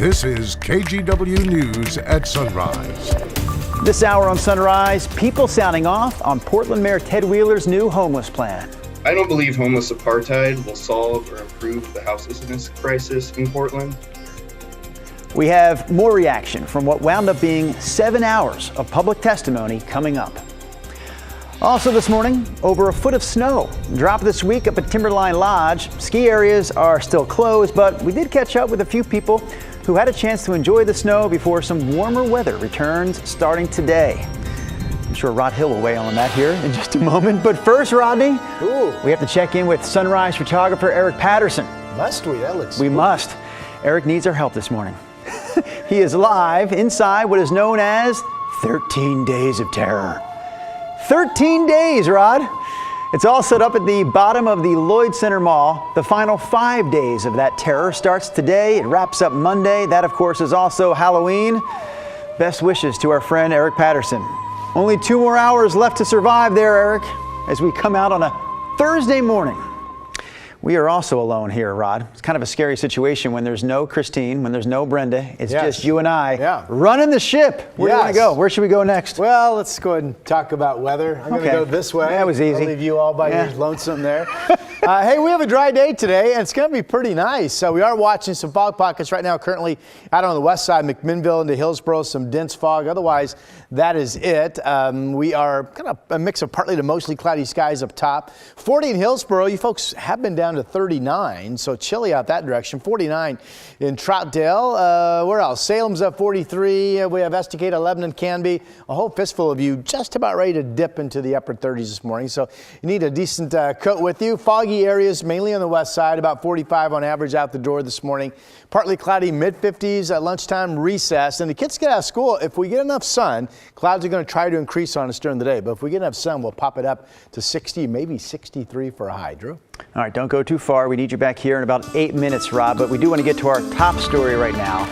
This is KGW News at Sunrise. This hour on Sunrise, people sounding off on Portland Mayor Ted Wheeler's new homeless plan. I don't believe homeless apartheid will solve or improve the houselessness crisis in Portland. We have more reaction from what wound up being 7 hours of public testimony coming up. Also this morning, over a foot of snow dropped this week up at Timberline Lodge. Ski areas are still closed, but we did catch up with a few people who had a chance to enjoy the snow before some warmer weather returns starting today. I'm sure Rod Hill will weigh in on that here in just a moment. But first, Rodney, we have to check in with Sunrise photographer Eric Patterson. Must we? That looks We cool. must. Eric needs our help this morning. He is live inside what is known as 13 Days of Terror. 13 days, Rod. It's all set up at the bottom of the Lloyd Center Mall. The final 5 days of that terror starts today. It wraps up Monday. That, of course, is also Halloween. Best wishes to our friend Eric Patterson. Only 2 more hours left to survive there, Eric, as we come out on a Thursday morning. We are also alone here, Rod. It's kind of a scary situation when there's no Christine, when there's no Brenda. It's just you and I running the ship. Where do you want to go? Where should we go next? Well, let's go ahead and talk about weather. I'm going to go this way. That was easy. I'll leave you all by your lonesome there. Hey, we have a dry day today, and it's going to be pretty nice. So we are watching some fog pockets right now, currently out on the west side, McMinnville into Hillsborough, some dense fog. Otherwise, that is it. We are kind of a mix of partly to mostly cloudy skies up top. 40 in Hillsborough. You folks have been down to 39, so chilly out that direction. 49 in Troutdale. Where else? Salem's up 43. We have Estacada, Lebanon, Canby. A whole fistful of you just about ready to dip into the upper 30s this morning. So you need a decent coat with you. Foggy areas mainly on the west side, about 45 on average out the door this morning. Partly cloudy, mid-50s at lunchtime, recess. And the kids get out of school. If we get enough sun, clouds are going to try to increase on us during the day. But if we get enough sun, we'll pop it up to 60, maybe 63 for a high. Drew? All right, don't go too far. We need you back here in about 8 minutes, Rob. But we do want to get to our top story right now.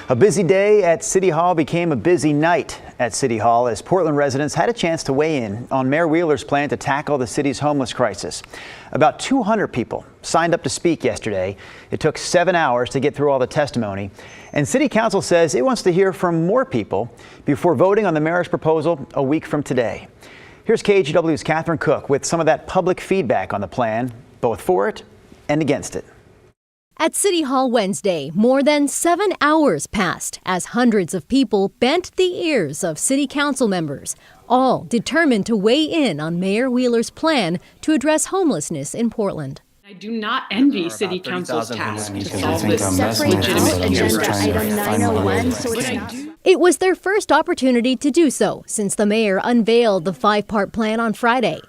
A busy day at City Hall became a busy night at City Hall as Portland residents had a chance to weigh in on Mayor Wheeler's plan to tackle the city's homeless crisis. About 200 people signed up to speak yesterday. It took 7 hours to get through all the testimony. And City Council says it wants to hear from more people before voting on the mayor's proposal a week from today. Here's KGW's Catherine Cook with some of that public feedback on the plan, both for it and against it. At City Hall Wednesday, more than 7 hours passed as hundreds of people bent the ears of City Council members, all determined to weigh in on Mayor Wheeler's plan to address homelessness in Portland. I do not envy City Council's task to solve this legitimate agenda item 901. It was their first opportunity to do so since the mayor unveiled the 5-part plan on Friday.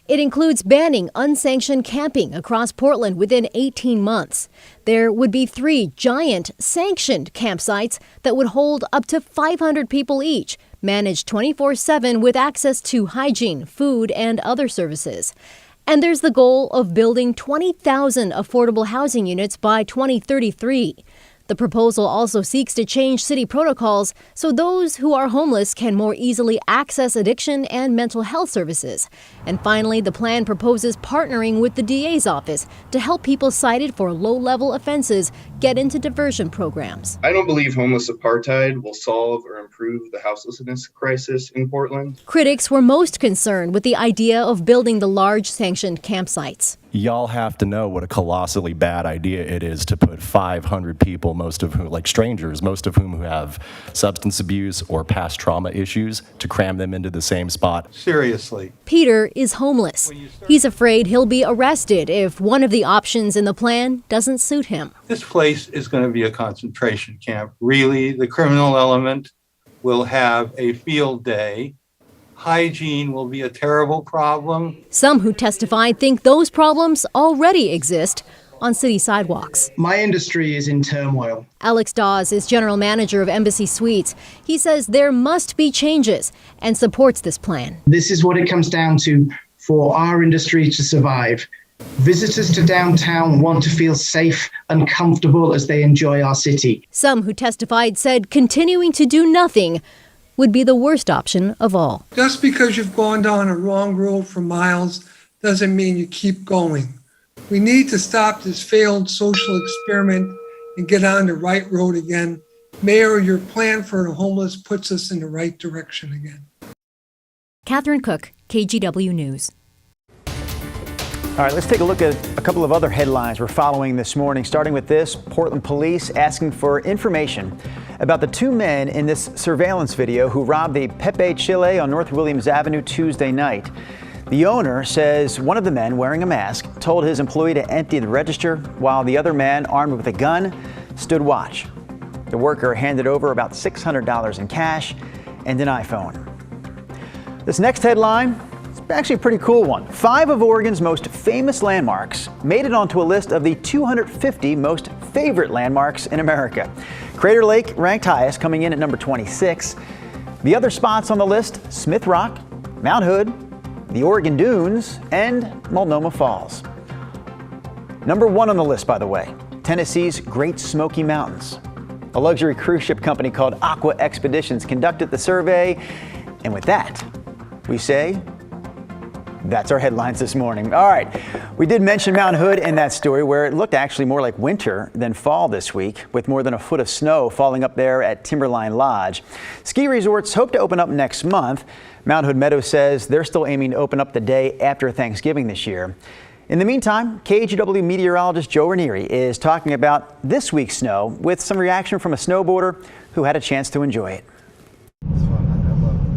It includes banning unsanctioned camping across Portland within 18 months. There would be 3 giant sanctioned campsites that would hold up to 500 people each, managed 24/7 with access to hygiene, food, and other services. And there's the goal of building 20,000 affordable housing units by 2033. The proposal also seeks to change city protocols so those who are homeless can more easily access addiction and mental health services. And finally, the plan proposes partnering with the DA's office to help people cited for low-level offenses get into diversion programs. I don't believe homeless apartheid will solve or improve the houselessness crisis in Portland. Critics were most concerned with the idea of building the large sanctioned campsites. Y'all have to know what a colossally bad idea it is to put 500 people, most of whom, like strangers, most of whom who have substance abuse or past trauma issues, to cram them into the same spot. Seriously. Peter is homeless. He's afraid he'll be arrested if one of the options in the plan doesn't suit him. This place is going to be a concentration camp. Really, the criminal element will have a field day. Hygiene will be a terrible problem. Some who testified think those problems already exist on city sidewalks. My industry is in turmoil. Alex Dawes is general manager of Embassy Suites. He says there must be changes and supports this plan. This is what it comes down to for our industry to survive. Visitors to downtown want to feel safe and comfortable as they enjoy our city. Some who testified said continuing to do nothing would be the worst option of all. Just because you've gone down a wrong road for miles doesn't mean you keep going. We need to stop this failed social experiment and get on the right road again Mayor, your plan for the homeless puts us in the right direction again. Catherine Cook, KGW News. All right, let's take a look at a couple of other headlines we're following this morning, starting with this. Portland police asking for information about the two men in this surveillance video who robbed the Pepe Chile on North Williams Avenue Tuesday night. The owner says one of the men, wearing a mask, told his employee to empty the register while the other man, armed with a gun, stood watch. The worker handed over about $600 in cash and an iPhone. This next headline, it's actually a pretty cool one. 5 of Oregon's most famous landmarks made it onto a list of the 250 most favorite landmarks in America. Crater Lake ranked highest, coming in at number 26. The other spots on the list, Smith Rock, Mount Hood, the Oregon Dunes, and Multnomah Falls. Number 1 on the list, by the way, Tennessee's Great Smoky Mountains. A luxury cruise ship company called Aqua Expeditions conducted the survey, and with that, we say that's our headlines this morning. All right, we did mention Mount Hood in that story, where it looked actually more like winter than fall this week, with more than a foot of snow falling up there at Timberline Lodge. Ski resorts hope to open up next month. Mount Hood Meadows says they're still aiming to open up the day after Thanksgiving this year. In the meantime, KGW meteorologist Joe Ranieri is talking about this week's snow with some reaction from a snowboarder who had a chance to enjoy it.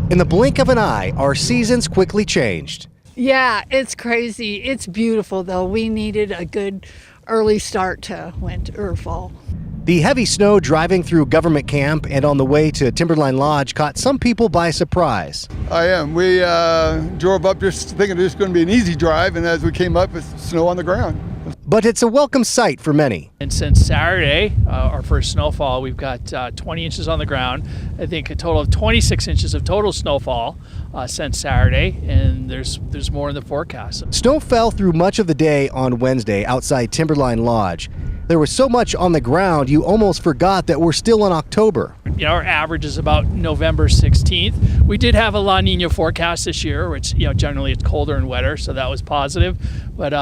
In the blink of an eye, our seasons quickly changed. Yeah, it's crazy. It's beautiful, though. We needed a good early start to winter or fall. The heavy snow driving through Government Camp and on the way to Timberline Lodge caught some people by surprise. I am. We drove up just thinking it was going to be an easy drive, and as we came up, it's snow on the ground. But it's a welcome sight for many. And since Saturday, our first snowfall, we've got 20 inches on the ground. I think a total of 26 inches of total snowfall since Saturday, and there's more in the forecast. Snow fell through much of the day on Wednesday outside Timberline Lodge. There was so much on the ground, you almost forgot that we're still in October. You know, our average is about November 16th. We did have a La Nina forecast this year, which, you know, generally it's colder and wetter, so that was positive. But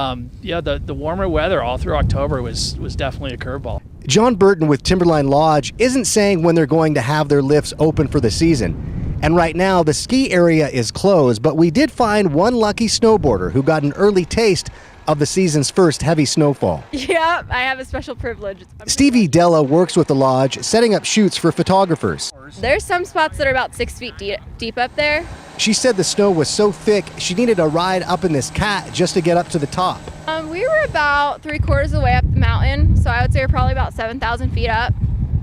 yeah, the warmer weather all through October was definitely a curveball. John Burton with Timberline Lodge isn't saying when they're going to have their lifts open for the season. And right now, the ski area is closed, but we did find one lucky snowboarder who got an early taste of the season's first heavy snowfall. Yeah, I have a special privilege. Stevie Della works with the lodge, setting up shoots for photographers. There's some spots that are about 6 feet deep up there. She said the snow was so thick, she needed a ride up in this cat just to get up to the top. We were about 3/4 of the way up the mountain, so I would say we're probably about 7,000 feet up.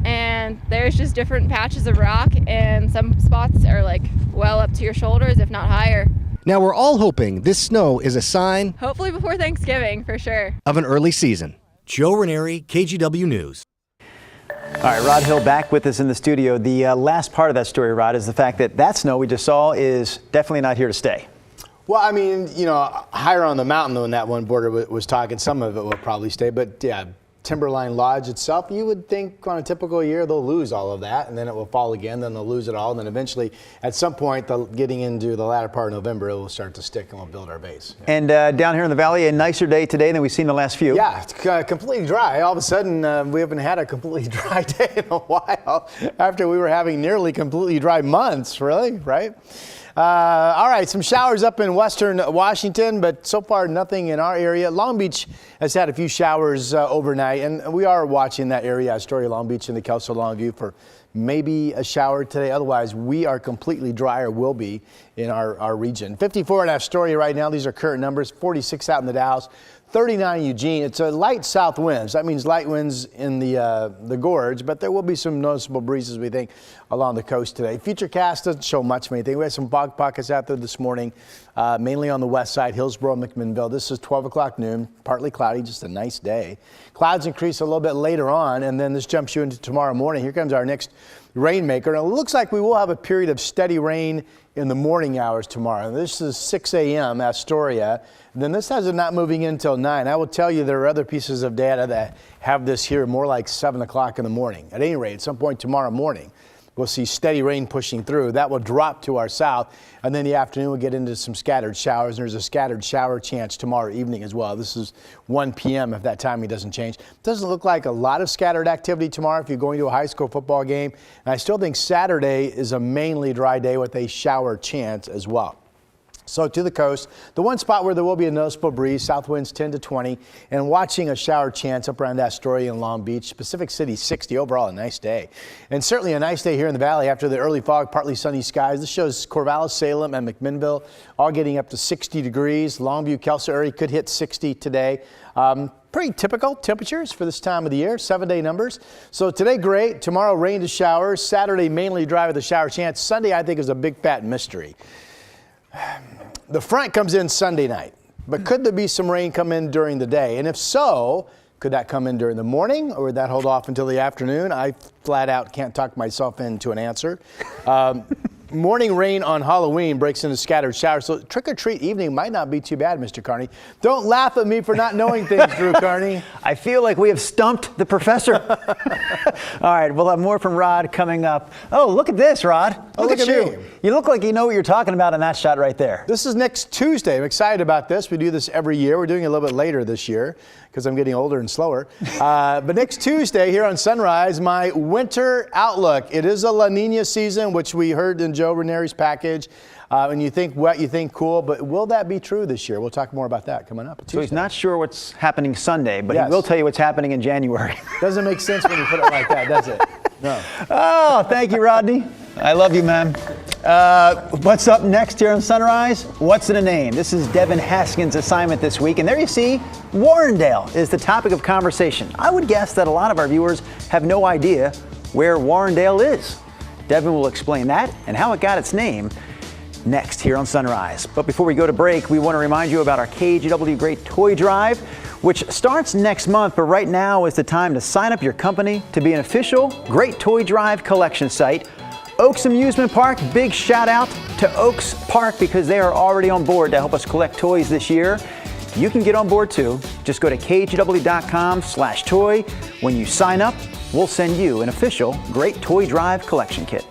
And there's just different patches of rock, and some spots are like well up to your shoulders, if not higher. Now we're all hoping this snow is a sign, hopefully before Thanksgiving, for sure, of an early season. Joe Ranieri, KGW News. All right, Rod Hill back with us in the studio. The last part of that story, Rod, is the fact that snow we just saw is definitely not here to stay. Well, I mean, you know, higher on the mountain when that one border was talking, some of it will probably stay, but yeah, Timberline Lodge itself, you would think on a typical year they'll lose all of that, and then it will fall again, then they'll lose it all, and then eventually at some point getting into the latter part of November, it will start to stick and we'll build our base. Yeah. And down here in the valley, a nicer day today than we've seen the last few. Yeah, it's completely dry. All of a sudden, we haven't had a completely dry day in a while after we were having nearly completely dry months, really, right? All right, some showers up in western Washington, but so far nothing in our area. Long Beach has had a few showers overnight, and we are watching that area, Astoria, Long Beach, and the Kelso Longview for maybe a shower today. Otherwise, we are completely dry, or will be, in our region. 54 in Astoria right now. These are current numbers. 46 out in the Dalles. 39 in Eugene. It's a light south winds. That means light winds in the gorge, but there will be some noticeable breezes, we think, along the coast today. Futurecast doesn't show much of anything. We had some fog pockets out there this morning, mainly on the west side, Hillsboro, McMinnville. This is 12 o'clock noon, partly cloudy, just a nice day. Clouds increase a little bit later on, and then this jumps you into tomorrow morning. Here comes our next rainmaker. And it looks like we will have a period of steady rain in the morning hours tomorrow. This is 6 a.m. Astoria. And then this has it not moving in until 9. I will tell you there are other pieces of data that have this here more like 7 o'clock in the morning. At any rate, at some point tomorrow morning. we'll see steady rain pushing through. That will drop to our south, and then the afternoon we'll get into some scattered showers, and there's a scattered shower chance tomorrow evening as well. This is 1 p.m. if that timing doesn't change. Doesn't look like a lot of scattered activity tomorrow if you're going to a high school football game. And I still think Saturday is a mainly dry day with a shower chance as well. So to the coast, the one spot where there will be a noticeable breeze, south winds 10 to 20, and watching a shower chance up around Astoria and Long Beach. Pacific City 60, overall a nice day. And certainly a nice day here in the valley after the early fog, partly sunny skies. This shows Corvallis, Salem, and McMinnville all getting up to 60 degrees. Longview, Kelso area could hit 60 today. Pretty typical temperatures for this time of the year, 7-day numbers. So today great, tomorrow rain to showers, Saturday mainly dry with a shower chance. Sunday I think is a big fat mystery. The front comes in Sunday night, but could there be some rain come in during the day? And if so, could that come in during the morning or would that hold off until the afternoon? I flat out can't talk myself into an answer. Morning rain on Halloween breaks into scattered showers, so trick-or-treat evening might not be too bad, Mr. Carney. Don't laugh at me for not knowing things, Drew Carney. I feel like we have stumped the professor. All right, we'll have more from Rod coming up. Oh, look at this, Rod. Look at you. Me. You look like you know what you're talking about in that shot right there. This is next Tuesday. I'm excited about this. We do this every year. We're doing it a little bit later this year because I'm getting older and slower. But next Tuesday here on Sunrise, my winter outlook. It is a La Nina season, which we heard in Joe Ranieri's package. And you think wet, you think cool, but will that be true this year? We'll talk more about that coming up. So he's not sure what's happening Sunday, but Yes. he will tell you what's happening in January. Doesn't make sense when you put it like that, does it? No. Oh, thank you, Rodney. I love you, man. What's up next here on Sunrise? What's in a name? This is Devin Haskins' assignment this week. And there you see, Warrendale is the topic of conversation. I would guess that a lot of our viewers have no idea where Warrendale is. Devin will explain that and how it got its name next here on Sunrise. But before we go to break, we want to remind you about our KGW Great Toy Drive, which starts next month, but right now is the time to sign up your company to be an official Great Toy Drive collection site. Oaks Amusement Park, big shout out to Oaks Park because they are already on board to help us collect toys this year. You can get on board too. Just go to kgw.com/toy. When you sign up, we'll send you an official Great Toy Drive collection kit.